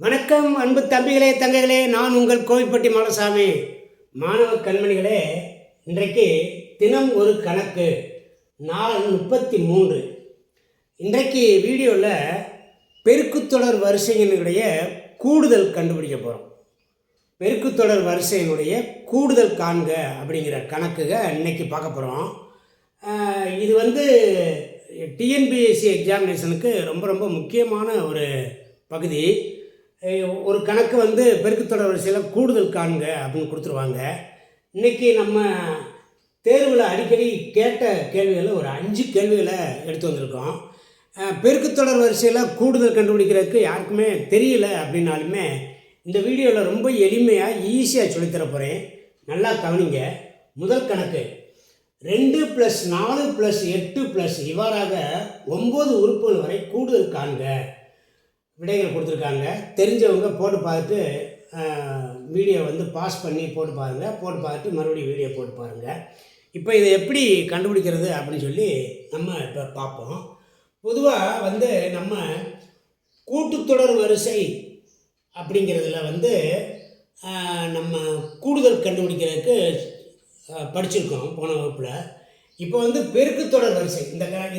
வணக்கம் அன்பு தம்பிகளே தங்கைகளே, நான் உங்கள் கோவில்பட்டி மாலசாமி. மாணவ கண்மணிகளே, இன்றைக்கு தினம் ஒரு கணக்கு நாள் 33. இன்றைக்கு வீடியோவில் பெருக்குத்தொடர் வரிசையினுடைய கூடுதல் கண்டுபிடிக்க போகிறோம். பெருக்குத்தொடர் வரிசையினுடைய கூடுதல் காண்க அப்படிங்கிற கணக்குக இன்னைக்கு பார்க்க போகிறோம். இது டிஎன்பிஎஸ்சி எக்ஸாமினேஷனுக்கு ரொம்ப ரொம்ப முக்கியமான ஒரு பகுதி. ஒரு கணக்கு பெருக்குத்தொடர் வரிசையில் கூடுதல் காண்க அப்படின்னு கொடுத்துருவாங்க. இன்றைக்கி நம்ம தேர்வில் அடிக்கடி கேட்ட கேள்விகளை ஒரு 5 கேள்விகளை எடுத்து வந்திருக்கோம். பெருக்குத்தொடர் வரிசையில் கூடுதல் கண்டுபிடிக்கிறதுக்கு யாருக்குமே தெரியல அப்படின்னாலுமே இந்த வீடியோவில் ரொம்ப எளிமையாக ஈஸியாக சொல்லித்தர போகிறேன். நல்லா கவனிங்க. முதல் கணக்கு 2 + 4 + 8 இவ்வாறாக 9 உறுப்புகள் வரை கூடுதல் காண்க. விடைகள் கொடுத்துருக்காங்க. தெரிஞ்சவங்க போட்டு பார்த்துட்டு வீடியோ பாஸ் பண்ணி போட்டு பார்த்துட்டு மறுபடியும் வீடியோ போட்டு பாருங்கள். இப்போ இதை எப்படி கண்டுபிடிக்கிறது அப்படின்னு சொல்லி நம்ம இப்போ பார்ப்போம். பொதுவாக நம்ம கூட்டுத்தொடர் வரிசை அப்படிங்கிறதுல நம்ம கூடுதல் கண்டுபிடிக்கிறதுக்கு படிச்சிருக்கோம் போன வகுப்பில். இப்போ பெருக்குத்தொடர் வரிசை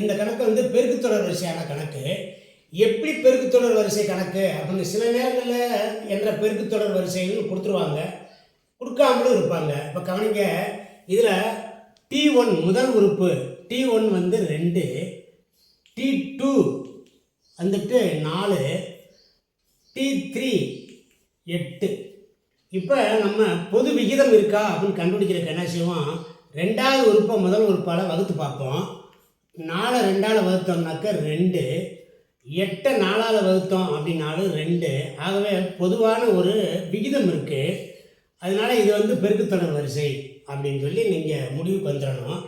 இந்த கணக்கு பெருக்குத்தொடர் வரிசையான கணக்கு. எப்படி பெருக்குத்தொடர் வரிசை கணக்கு அப்படின்னு சில நேரங்களில் என்ற பெருக்குத்தொடர் வரிசைகள் கொடுத்துருவாங்க, கொடுக்காமலும் இருப்பாங்க. இப்போ கவனிங்க, இதில் T1 முதல் உறுப்பு T1 2, T2 4, T3 8. இப்போ நம்ம பொது விகிதம் இருக்கா அப்படின்னு கண்டுபிடிக்கிறதுக்கு என்ன செய்வோம், 2வது உறுப்பை முதல் உறுப்பால் வகுத்து பார்ப்போம். 4 2ஆல் வகுத்தோம்னாக்க 2, 8 4ஆல் வகுத்தோம் அப்படின்னாலும் 2. ஆகவே பொதுவான ஒரு விகிதம் இருக்குது. அதனால் இது பெருக்குத்தொடர் வரிசை அப்படின்னு சொல்லி நீங்கள் முடிவுக்கு வந்துடணும்.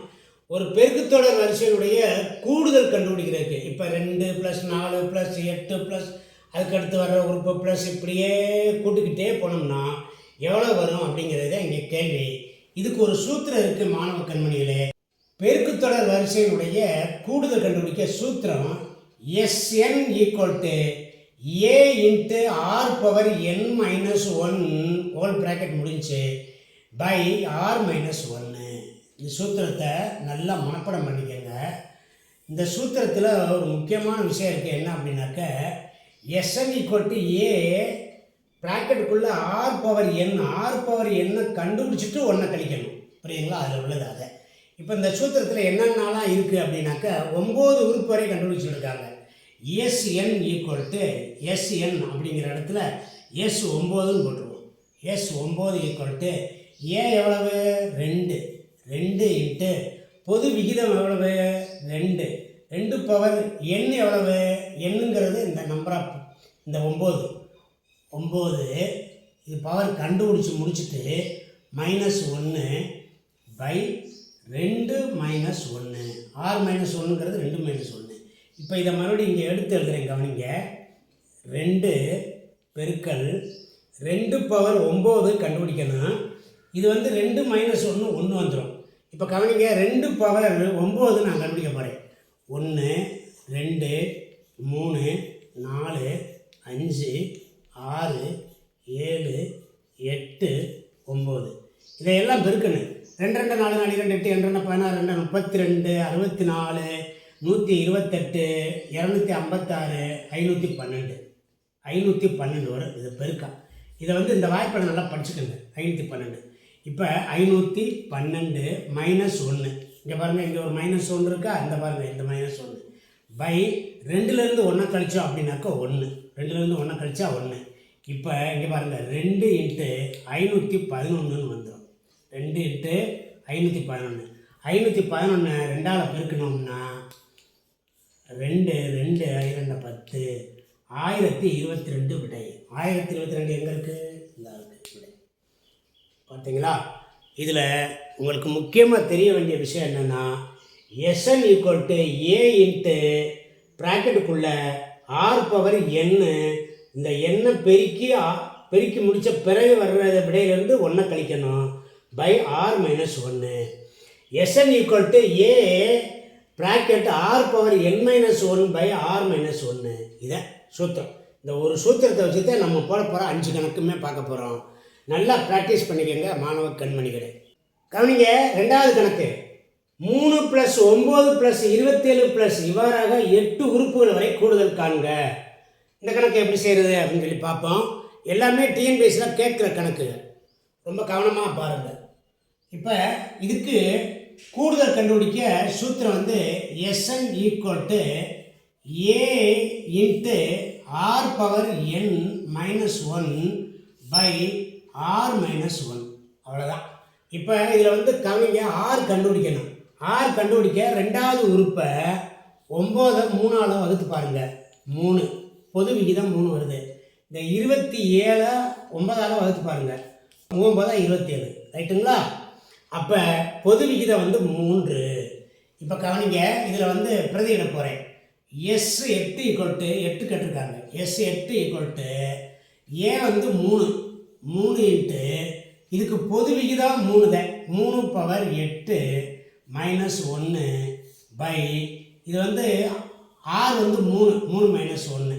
ஒரு பெருக்குத்தொடர் வரிசையினுடைய கூடுதல் கண்டுபிடிக்கிறதுக்கு இப்போ 2 + 4 + 8 அதுக்கடுத்து வர்ற உறுப்பு ப்ளஸ் இப்படியே கூட்டுக்கிட்டே போனோம்னா எவ்வளோ வரும் அப்படிங்கிறது இங்கே கேள்வி. இதுக்கு ஒரு சூத்திரம் இருக்குது மாணவ கண்மணிகளே. பெருக்குத்தொடர் வரிசையினுடைய கூடுதல் கண்டுபிடிக்க சூத்திரம் Sn = A × r⁻n−1 whole bracket முடிஞ்சு பை r−1. இந்த சூத்திரத்தை நல்லா மனப்பாடம் பண்ணிக்கங்க. இந்த சூத்திரத்தில் ஒரு முக்கியமான விஷயம் இருக்குது. என்ன அப்படின்னாக்க Sn = A ப்ராக்கெட்டுக்குள்ளே r⁻n கண்டுபிடிச்சிட்டு 1 கழிக்கணும். புரியுங்களா? அதில் உள்ளது அதை. இப்போ இந்த சூத்திரத்தில் என்னென்னலாம் இருக்குது அப்படின்னாக்க 9 உறுப்பு வரை கண்டுபிடிச்சிருக்காங்க. Sn = Sn அப்படிங்கிற இடத்துல S9ன்னு போட்டுருவோம். S9 = A எவ்வளவு 2, 2 × பொது விகிதம் எவ்வளவு 2, 2 பவர் n எவ்வளவு, என்னங்கிறது இந்த நம்பர் ஆஃப் இந்த 9 இது பவர் கண்டுபிடிச்சி முடிச்சுட்டு -1 பை 2 - 1. r−1ங்கிறது 2 - 1. இப்போ இதை மறுபடியும் இங்கே எடுத்து எழுதுகிறேன். கவனிங்க, 2 பெருக்கல் 2 பவர் 9 கண்டுபிடிக்கணும். இது 2 - 1 1 வந்துடும். இப்போ கவனிங்க, 2 பவர் 9 நான் கண்டுபிடிக்க போகிறேன். 1 2 3 4 5 6 7 8 9 இதையெல்லாம் பெருக்கணும். 2 2 4 4 2 8 2 16 2 32 64 128 256 512 வரும். இது பெருக்கா. இதை இந்த வாய்ப்பை நல்லா படிச்சுக்கோங்க. 512. இப்போ 512 -1 இங்கே பாருங்கள், இங்கே ஒரு -1 இருக்கா, இந்த பாருங்கள், இந்த -1 பை 2லேருந்து 1 கழிச்சோம் அப்படின்னாக்கா 1, 2லேருந்து 1 கழிச்சா 1. இப்போ இங்கே பாருங்கள், 2 × 511 வந்துடும். 2 × 511 2ஆல் பெருக்கணும்னா 2 2 2 10 1022 விடை. 1022 எங்கே இருக்குது? இந்த இருக்குது விடை. பார்த்தீங்களா? இதில் உங்களுக்கு முக்கியமாக தெரிய வேண்டிய விஷயம் என்னென்னா, Sn = A × ப்ராக்கெட்டுக்குள்ளே r⁻n இந்த எண்ணை பெருக்கி முடித்த பிறகு வர்ற விடையிலேருந்து 1 கழிக்கணும் by r−1. Sn = A bracket r⁻n−1 by r−1. இதை சூத்திரம். இந்த ஒரு சூத்திரத்தை வச்சு தான் நம்ம போட போகிறோம். 5 கணக்குமே பார்க்க போகிறோம். நல்லா ப்ராக்டிஸ் பண்ணிக்கோங்க மாணவ கண்மணிகளே. கவனிங்க, 2வது கணக்கு 3 + 9 + 27 இவ்வாறாக 8 உறுப்புகள் வரை கூடுதல் காண்க. இந்த கணக்கு எப்படி செய்கிறது அப்படின்னு சொல்லி பார்ப்போம். எல்லாமே டிஎன்பிஎஸ்சியில் கேட்குற கணக்கு, ரொம்ப கவனமாக பாருங்கள். இப்போ இதுக்கு கூடுதல் கண்டுபிடிக்க சூத்திரம் வந்து SN = A × R⁻n−1/R−1. அவ்வளோதான். இப்போ இதில் வந்து கவனிங்க, R கண்டுபிடிக்கணும். R கண்டுபிடிக்க 2வது உறுப்பை 9 3ஆல் வகுத்து பாருங்கள். 3 பொது விகிதம் 3 வருது. இந்த 27 9ஆல் வகுத்து பாருங்கள். 9 27, ரைட்டுங்களா? அப்போ பொது விகிதம் வந்து 3. இப்போ கவனிங்க, இதில் வந்து பிரதியிட போகிறேன். S8 = 8 கேட்டிருக்காங்க. S8 = A வந்து 3 இன்ட்டு இதுக்கு பொது விகிதம் 3 தான். 3/8 -1 இது வந்து R வந்து 3 -1.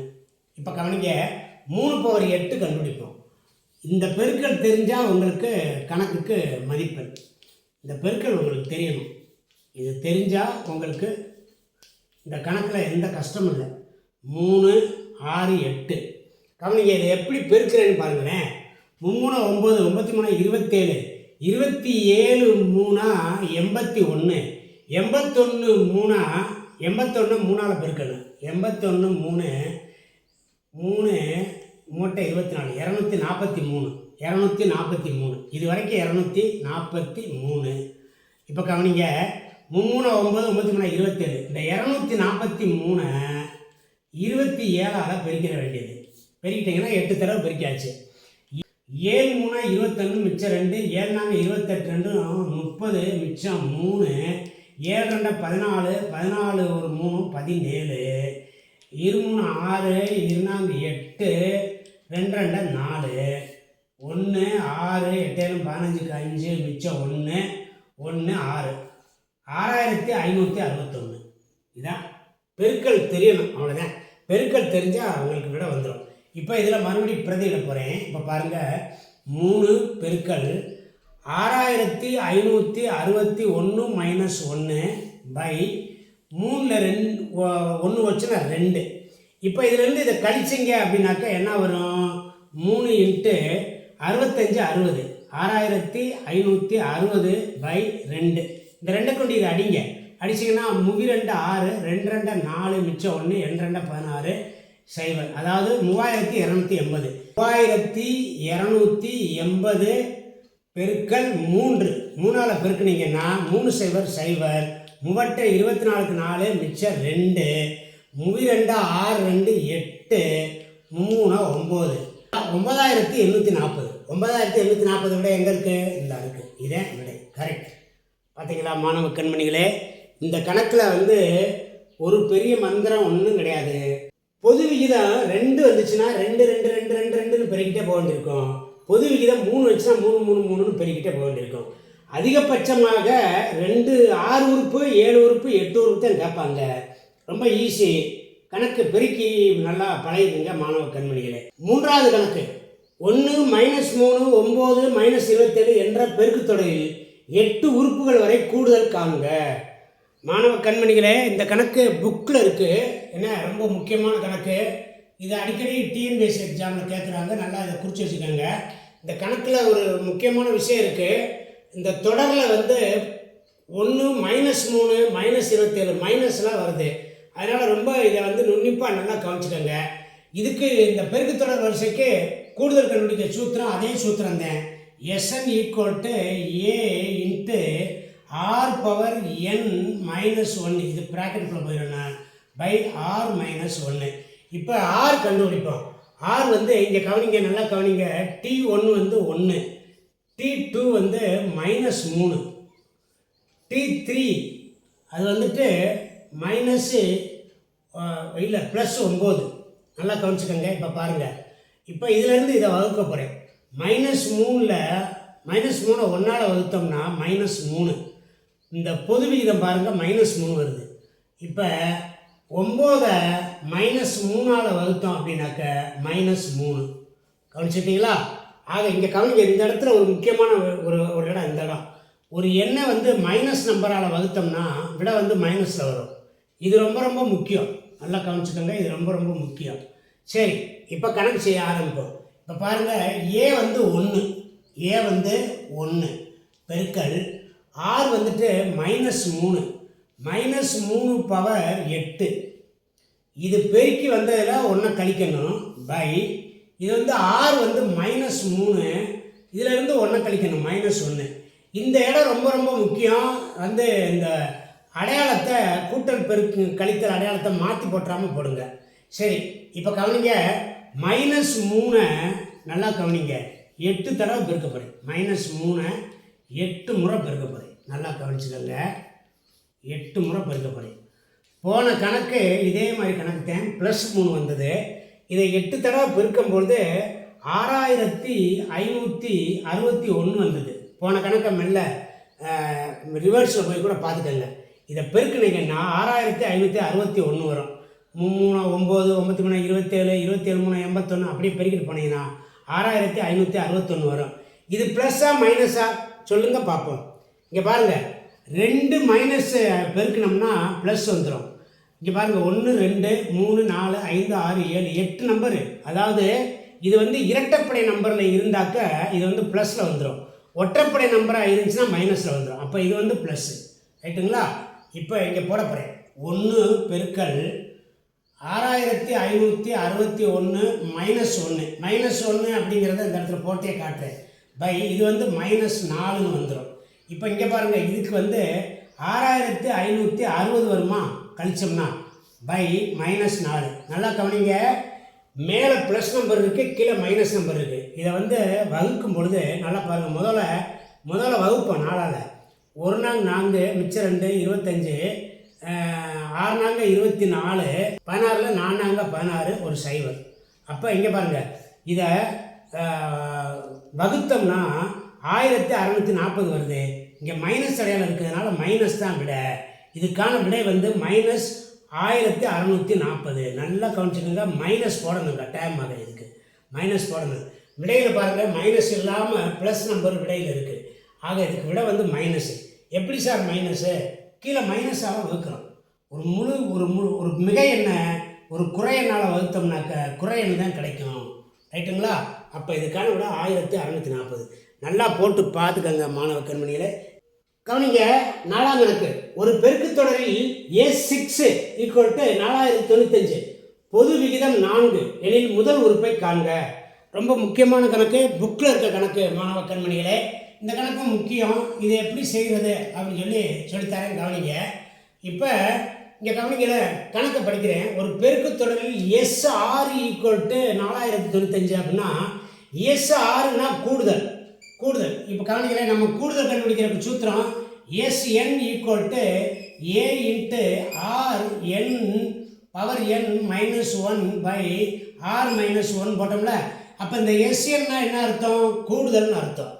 இப்போ கவனிங்க, 3/8 கண்டுபிடிப்போம். இந்த பெருக்கல் தெரிஞ்சால் உங்களுக்கு கணக்குக்கு மதிப்பெண். இந்த பெருக்கல் உங்களுக்கு தெரியணும். இது தெரிஞ்சால் உங்களுக்கு இந்த கணக்கில் எந்த கஷ்டமும் இல்லை. 3 6 8. கவனிங்க, இதை எப்படி பெருக்கிறேன்னு பாருங்களேன். 3 9 93 27, 27 3 81, 81 3 81 3ஆல் பெருக்கணும். 81 3 மூட்டை 24 243. இது வரைக்கும் 243. இப்போ கவனிங்க, 3 9 93 27. இந்த 243 27ஆல் பெருக்கிற வேண்டியது. பெருக்கிட்டிங்கன்னா 8 தடவை பெருக்கியாச்சு. 7 3 21 மிச்சம் 2, 7 4 28 2 30 மிச்சம் 3, 7 2 14, 14 ஒரு 3 17, 2 3 6, 2 4 8, 2 2 4, 1 6, 8 15 5 மிச்சம் 1 1 6, 6561. இதான் பெருக்கல் தெரியணும், அவ்வளோதான். பெருக்கல் தெரிஞ்சால் அவங்களுக்கு விட வந்துடும். இப்போ இதில் மறுபடியும் பிரதியிட போகிறேன். இப்போ பாருங்கள், 3 பெருக்கல் 6561 -1/3ல் 1 வச்சுன்னா 2. இப்போ இதுலேருந்து இதை கழிச்சிங்க அப்படின்னாக்கா என்ன வரும்? 3 × 65 60, 6560/2. இந்த 2 கொண்டு இதை அடிங்க. அடிச்சிங்கன்னா 3 2 6, 2 2 4 மிச்சம் 1, 2 2 16 0. அதாவது 3280. 3280 பெருக்கல் 3ஆல் பெருக்குனீங்கன்னா 3 0 0, 3 24 4 மிச்சம் 2, 3 2 6 2 8, 3 9, 9840. 9840 விட எங்கே இருக்குது? இந்த இருக்குது. இதே விடை கரெக்ட். பார்த்தீங்களா மாணவ கண்மணிகளே, இந்த கணக்கில் வந்து ஒரு பெரிய மந்திரம் ஒன்றும் கிடையாது. பொது விகிதம் 2 வந்துச்சுன்னா 2 2 2 2 2ன்னு பெருக்கிட்டே போக வேண்டியிருக்கும். பொது விகிதம் 3 வந்துச்சுன்னா 3 3 3ன்னு பெருக்கிட்டே போக வேண்டியிருக்கும். அதிகபட்சமாக 2 6 உறுப்பு 7 உறுப்பு 8 உறுப்பு தான் கேட்பாங்க. ரொம்ப ஈஸி கணக்கு. பெருக்கி நல்லா பழகிடுங்க மாணவ கண்மணிகளே. 3வது கணக்கு 1 -3 9 -27 என்ற பெருக்கு தொடரில் 8 உறுப்புகள் வரை கூடுதல் காண்க. மாணவ கண்மணிகளே, இந்த கணக்கு புக்கில் இருக்குது. என்ன, ரொம்ப முக்கியமான கணக்கு. இது அடிக்கடி டிஎன்பிஎஸ்சி எக்ஸாமில் கேட்குறாங்க. நல்லா இதை குறித்து வச்சுக்கோங்க. இந்த கணக்கில் ஒரு முக்கியமான விஷயம் இருக்குது. இந்த தொடரில் வந்து 1 -3 -27 மைனஸ்லாம் வருது. அதனால் ரொம்ப இதை வந்து நுண்ணிப்பாக நல்லா கவனிச்சுக்கோங்க. இதுக்கு இந்த பெருக்கு தொடர் வரிசைக்கு கூடுதல் கண்டுபிடிக்க சூத்திரம் அதே சூத்திரம் தான். SN = A × R⁻n−1. இது ப்ராக்கெட்டுக்குள்ளே போயிடணும் /R−1. இப்போ R கண்டுபிடிப்போம். R வந்து இங்கே கவனிங்க, நல்லா கவனிங்க. T1 வந்து 1, T2 வந்து -3, T3 அது வந்துட்டு +9. நல்லா கவனிச்சுக்கோங்க. இப்போ பாருங்கள், இப்போ இதிலேருந்து இதை வகுக்க போகிறேன். -3ல் -3 1ஆல் வகுத்தோம்னா -3. இந்த பொது விகிதம் பாருங்கள் -3 வருது. இப்போ 9 -3ஆல் வகுத்தோம் அப்படின்னாக்க -3. கவனிச்சிட்டிங்களா? ஆக இங்கே கவனிங்க, இந்த இடத்துல ஒரு முக்கியமான ஒரு இடம் இந்த இடம். ஒரு எண்ணை வந்து மைனஸ் நம்பரால் வகுத்தோம்னா விட வந்து மைனஸில் வரும். இது ரொம்ப ரொம்ப முக்கியம். நல்லா கவனிச்சுக்கோங்க, இது ரொம்ப ரொம்ப முக்கியம். சரி, இப்போ கணக்கு செய்ய ஆரம்பிப்போம். இப்போ பாருங்கள், ஏ வந்து 1, ஏ வந்து 1 பெருக்கல் ஆர் வந்துட்டு -3, -3 பவர் 8. இது பெருக்கி வந்ததில் 1 கழிக்கணும் பை, இது வந்து ஆர் வந்து -3, இதிலிருந்து 1 கழிக்கணும் -1. இந்த இடம் ரொம்ப ரொம்ப முக்கியம். வந்து இந்த அடையாளத்தை கூட்டல் பெருக்கு கழித்தல் அடையாளத்தை மாற்றி போட்டுறாமல் போடுங்க. சரி, இப்போ கவனிங்க, -3 நல்லா கவனிங்க, 8 தடவை பெருக்கப்படும். -3 8 முறை பெருக்கப்படும். நல்லா கவனிச்சுக்கோங்க, 8 முறை பெருக்கப்படும். போன கணக்கு இதே மாதிரி கணக்கு தான், +3 வந்தது. இதை 8 தடவை பெருக்கும்பொழுது 6561 வந்தது. போன கணக்கை மெல்ல ரிவர்ஸில் போய் கூட பார்த்துக்கங்க. இதை பெருக்குனீங்கன்னா 6561 வரும். 3 9 9 3 27 27 3 81 அப்படியே பெருக்கிட்டு போனீங்கன்னா 6561 வரும். இது ப்ளஸ்ஸா மைனஸா சொல்லுங்கள் பார்ப்போம். இங்கே பாருங்கள், 2 மைனஸ் பெருக்கினோம்னா ப்ளஸ் வந்துடும். இங்கே பாருங்கள், 1 2 3 4 5 6 7 8 நம்பரு. அதாவது இது வந்து இரட்டைப்படை நம்பரில் இருந்தாக்க இது வந்து ப்ளஸில் வந்துடும். ஒற்றைப்படை நம்பராக இருந்துச்சுன்னா மைனஸில் வந்துடும். அப்போ இது வந்து ப்ளஸ்ஸு, ரைட்டுங்களா? இப்போ இங்கே போட போகிறேன், 1 பெருக்கல் 6561 -1 அப்படிங்கிறத இந்த இடத்துல போட்டே காட்டுறேன் பை, இது வந்து -4ன்னு வந்துடும். இப்போ இங்கே பாருங்கள், இதுக்கு வந்து 6560 வருமா கழிச்சோம்னா பை -4. நல்லா கவனிங்க, மேலே ப்ளஸ் நம்பர் இருக்குது, கீழே மைனஸ் நம்பர் இருக்குது. இதை வந்து வகுக்கும் பொழுது நல்லா பாருங்கள், முதல்ல வகுப்போம் 4ஆல். 1 நாங்க 4, மிச்சம் 2 25, 6 நாங்க 24, 16ல் 4 நாங்க 16, ஒரு 0. அப்போ இங்கே பாருங்கள், இதை வகுத்தோம்னா 1640 வருது. இங்கே மைனஸ் அடையாளம் இருக்கிறதுனால மைனஸ் தான் விட. இதுக்கான விடை வந்து -1640. நல்லா கவனிச்சுக்கோங்க, மைனஸ் போடணுங்க, டைம் ஆக இதுக்கு மைனஸ் போடணும். விடையில் பாருங்கள், மைனஸ் இல்லாமல் ப்ளஸ் நம்பர் விடையில் இருக்குது. ஆக இதுக்கு விட வந்து மைனஸு. எப்படி சார் மைனஸு? கீழே மைனஸாக வகுக்கிறோம். ஒரு மிகை எண்ணை ஒரு குறை எண்ணால் வகுத்தோம்னாக்க குறை எண் தான் கிடைக்கும், ரைட்டுங்களா? அப்போ இதுக்கான விட 1640. நல்லா போட்டு பார்த்துக்கங்க மாணவ கண்மணிகளை. கவனிங்க, 4ஆம் கணக்கு. ஒரு பெருக்குத் தொடரில் A6 = 4095, பொது விகிதம் 4 எனில் முதல் உறுப்பை காண்க. ரொம்ப முக்கியமான கணக்கு, புக்கில் இருக்க கணக்கு மாணவ கண்மணிகளே. இந்த கணக்கு முக்கியம். இதை எப்படி செய்கிறது அப்படின்னு சொல்லித்தரேன், கவனிங்க. இப்போ இங்கே கவனிக்கிற கணக்கை படிக்கிறேன். ஒரு பெருக்குத் தொடரில் S6 = 4095 அப்படின்னா S6னா கூடுதல். இப்போ கவனிக்கிற, நம்ம கூடுதல் கண்டுபிடிக்கிறதுக்கு சூத்திரம் SN = A × Rn power n -1/R-1 போட்டோம்ல. அப்போ இந்த SN என்ன அர்த்தம்? கூடுதல்னு அர்த்தம்.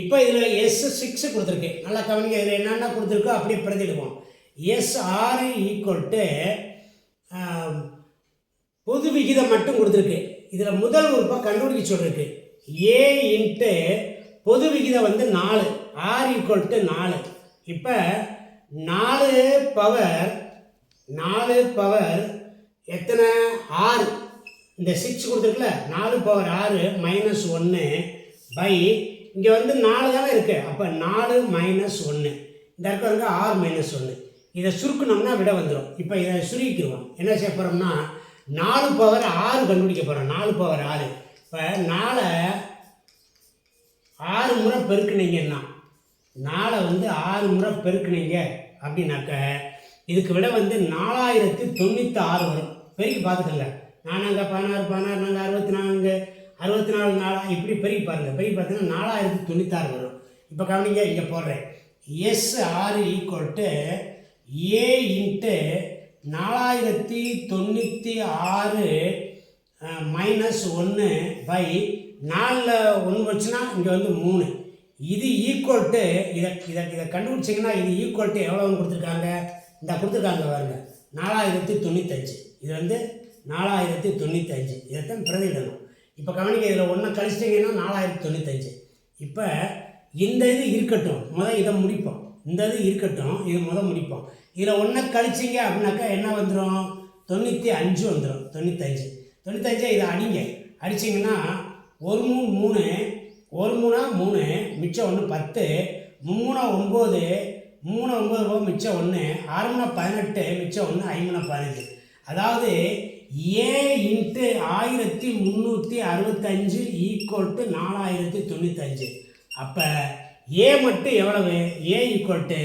இப்போ இதில் S6 கொடுத்துருக்கு. நல்லா கவனிங்க, இதில் என்னென்ன கொடுத்துருக்கோ அப்படியே பிரதிடுவோம். S6 பொது விகிதம் மட்டும் கொடுத்துருக்கு. இதில் முதல் உறுப்பை கண்டுபிடிக்க சொல்லிருக்கு. A × பொது விகிதம் வந்து 4, R = 4. இப்போ 4 பவர் எத்தனை? 6. இந்த 6 கொடுத்துருக்குல்ல, 4 பவர் 6 -1 பை, இங்கே வந்து 4 தானே இருக்குது. அப்போ 4 -1, இந்த இடத்துல வந்து R -1. இதை சுருக்கணும்னா விட வந்துடும். இப்போ இதை சுருக்கிடுவோம். என்ன செய்ய போகிறோம்னா 4 பவர் 6 கண்டுபிடிக்க போகிறோம். 4 பவர் 6. இப்போ 4 6 முறை பெருக்குனீங்கன்னா, 4 வந்து 6 முறை பெருக்குனீங்க அப்படின்னாக்க இதுக்கு விட வந்து 4096 வரும். பெருக்கி பார்த்துக்கோங்க. 4 16 16 64 64 4 இப்படி பெருக்கி பாருங்கள். பெருக்கி பார்த்தீங்கன்னா 4096 வரும். இப்போ கவனிங்க, இங்கே போடுறேன். S6 = A × 4096 -1 பை 4ல் 1 வச்சுன்னா இங்கே வந்து 3. இது ஈக்குவல் டு இதை கண்டுபிடிச்சிங்கன்னா இது ஈக்குவல் டு எவ்வளோன்னு கொடுத்துருக்காங்க? இந்த கொடுத்துருக்காங்க பாருங்க, 4095. இது வந்து 4095. இதைத்தான் பிரதியிடணும். இப்போ கவனிக்க, இதில் ஒன்றை கழிச்சிட்டிங்கன்னா 4095. இப்போ இந்த இது இருக்கட்டும், இதை முடிப்போம். இந்த இது இருக்கட்டும், இது முடிப்போம். இதில் ஒன்றை கழிச்சிங்க அப்படின்னாக்கா என்ன வந்துடும்? 95 வந்துடும். 95 இதை அடிங்க. அடிச்சிங்கன்னா 1 3 1 3 3, மிச்சம் 1 10, 3 9, 3 9 ரூபா மிச்சம் 1, 6 18, மிச்சம் 1, 5 15. அதாவது A × 1365 ஈக்குவல் டு 4095. அப்போ A மட்டும் எவ்வளவு? A equal to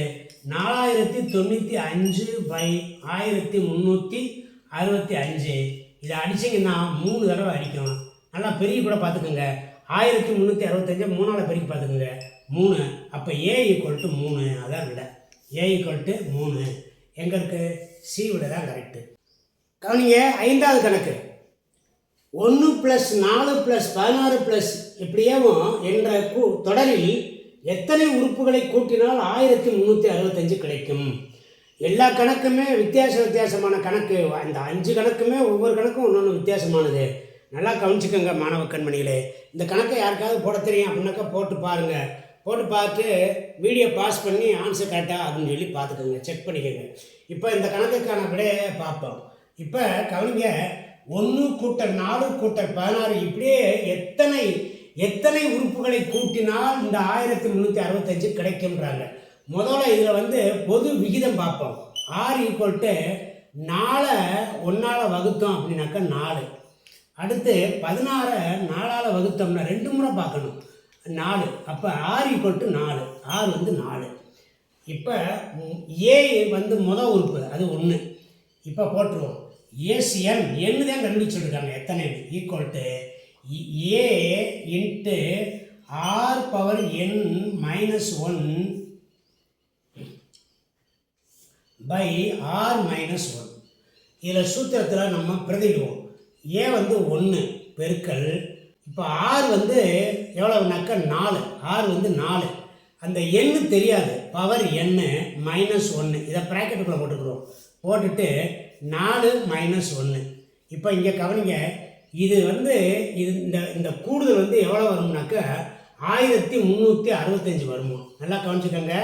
4095/1365. இதை அடிச்சிங்கன்னா 3 தடவை அடிக்கணும். நல்லா பெருகி கூட பார்த்துக்கோங்க. 1365 3ஆல் பெருக்கி பார்த்துக்கோங்க, 3. அப்போ A ஈக்குவல் டு 3. அதான் விட. A ஈக்குவல் டு 3 எங்கே இருக்குது? C விட தான் கரெக்டு. கவனிங்க, 5வது கணக்கு. 1 + 4 + 16 + எப்படியாவும் என்ற தொடரில் எத்தனை உறுப்புகளை கூட்டினால் 1365 கிடைக்கும்? எல்லா கணக்குமே வித்தியாசமான கணக்கு. இந்த 5 கணக்குமே ஒவ்வொரு கணக்கும் ஒன்று வித்தியாசமானது. நல்லா கவனிச்சுக்கோங்க மாணவ கண்மணிகளே. இந்த கணக்கை யாருக்காவது போட தெரியும் அப்படின்னாக்கா போட்டு பாருங்கள். போட்டு பார்த்து வீடியோ பாஸ் பண்ணி ஆன்சர் கரெக்டா அப்படின்னு சொல்லி பார்த்துக்கோங்க, செக் பண்ணிக்கோங்க. இப்போ இந்த கணக்குக்கான விடையை பார்ப்போம். இப்போ கவனிங்க, 1 + 4 + 16 இப்படியே எத்தனை உறுப்புகளை கூட்டினால் இந்த 1365 கிடைக்கும்ன்றாங்க. முதல்ல இதில் வந்து பொது விகிதம் பார்ப்போம். R = 4 1ஆல் வகுத்தோம் அப்படின்னாக்கா 4. அடுத்து 16 4ஆல் வகுத்தோம்னா 2 முறை பார்க்கணும், 4. அப்போ R = 4. R வந்து 4. இப்போ A வந்து உறுப்பு, அது 1. இப்போ போட்டுருவோம். SN தான் கண்டுபிடிச்சிருக்காங்க எத்தனை ஈக்குவல் டு A × R−1/R−1. இதில் சூத்திரத்தில் நம்ம பிரதிடுவோம். A வந்து 1 பெருக்கல், இப்போ R வந்து எவ்வளவுனாக்கா 4. R வந்து 4. அந்த எண்ணு தெரியாது, பவர் n -1. இதை ப்ராக்கெட்டுக்குள்ளே போட்டுக்கிறோம். போட்டுட்டு 4 - 1. இப்போ இங்கே கவனிங்க, இது வந்து இந்த கூடுதல் வந்து எவ்வளோ வரும்னாக்கா 1365 வருமா? நல்லா கவனிச்சுக்கோங்க.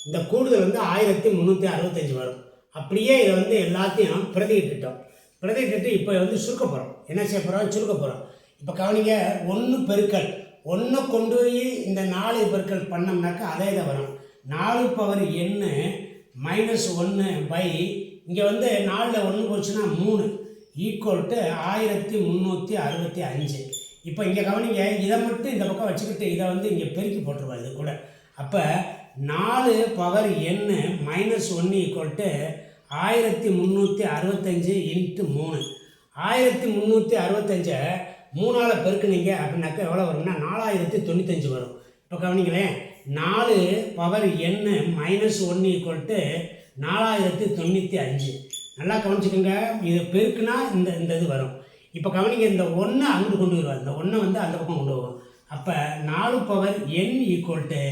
இந்த கூடுதல் வந்து 1365 வரும். அப்படியே இதை வந்து எல்லாத்தையும் பிரதியிட்டுட்டு இப்போ வந்து சுருக்க போகிறோம். என்ன செய்ய போகிறோம்? சுருக்க போகிறோம். இப்போ கவனிங்க, 1 பெருக்கல் 1 கொண்டு போய் இந்த 4 பெருக்கல் பண்ணோம்னாக்கா அதே தான் வரும். 4 பவர் n -1 இங்கே வந்து 4ல் 1 போச்சுன்னா 3 ஈக்குவல் டு 1365. இப்போ இங்கே கவனிங்க, இதை மட்டும் இந்த பக்கம் வச்சுக்கிட்டு இதை வந்து இங்கே பெருக்கி போட்டுருவாங்க இது கூட. அப்போ 4 பவர் n -1 ஈக்குவல் டு 1365 × 3. 1365 3ஆல் பெருக்குனீங்க அப்படின்னாக்கா எவ்வளோ வரும்னா 4095 வரும். இப்போ கவனிங்களேன், 4 பவர் n -1 ஈக்குவல் டு 4095. நல்லா கவனிச்சுக்கோங்க. இது பெருக்குனா இந்த இது வரும். இப்போ கவனிங்க, இந்த 1 அங்கிட்டு கொண்டு வருவார், இந்த 1 வந்து அந்த பக்கம் கொண்டு வருவோம். அப்போ 4 பவர் n ஈக்குவல் டு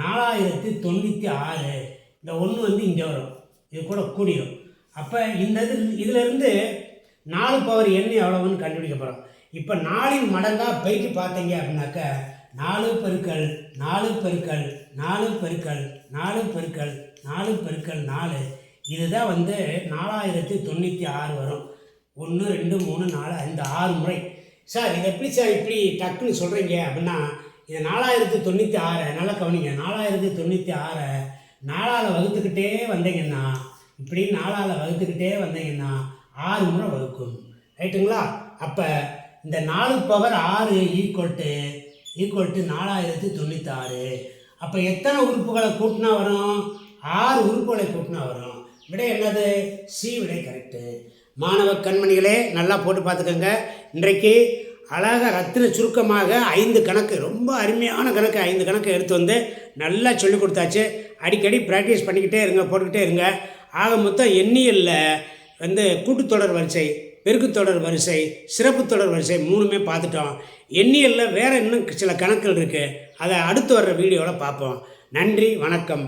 4096. இந்த 1 வந்து இங்கே வரும், இது கூட கூடிடும். அப்போ இந்த இதிலேருந்து 4 பவர் n எவ்வளவுன்னு கண்டுபிடிக்க போகிறோம். இப்போ 4 மடங்காக பெருக்கி பார்த்தீங்க அப்படின்னாக்கா 4 பெருக்கல் 4 பெருக்கல் 4 பெருக்கல் 4 பெருக்கல் 4 பெருக்கல் 4, இதுதான் வந்து 4096 வரும். 1 2 3 4 5 6 முறை. சார் இது எப்படி சார் இப்படி டக்குன்னு சொல்கிறீங்க அப்படின்னா, இது 4096. நல்லா கவனிங்க, 4096 4ஆல் வகுத்துக்கிட்டே வந்தீங்கன்னா, இப்படி 4ஆல் வகுத்துக்கிட்டே வந்தீங்கன்னா 6 முறை வகுக்கும். ரைட்டுங்களா? அப்போ இந்த 4 பவர் 6 ஈக்குவல் டு 4096. அப்போ எத்தனை உறுப்புகளை கூட்டினா வரும்? 6 உறுப்புகளை கூட்டினா வரும். விடை என்னது? சி விடை கரெக்டு. மாணவ கண்மணிகளே, நல்லா போட்டு பார்த்துக்கோங்க. இன்றைக்கு அழகாக ரத்தின சுருக்கமாக 5 கணக்கு, ரொம்ப அருமையான கணக்கு 5 கணக்கு எடுத்து வந்து நல்லா சொல்லிக் கொடுத்தாச்சு. அடிக்கடி ப்ராக்டிஸ் பண்ணிக்கிட்டே இருங்க, போட்டுக்கிட்டே இருங்க. ஆக மொத்தம் எண்ணியலில் வந்து கூட்டுத்தொடர் வரிசை, பெருக்குத்தொடர் வரிசை, சிறப்பு தொடர் வரிசை 3மே பார்த்துட்டோம். எண்ணியலில் வேறு இன்னும் சில கணக்குகள் இருக்குது, அதை அடுத்து வர்ற வீடியோவில் பார்ப்போம். நன்றி, வணக்கம்.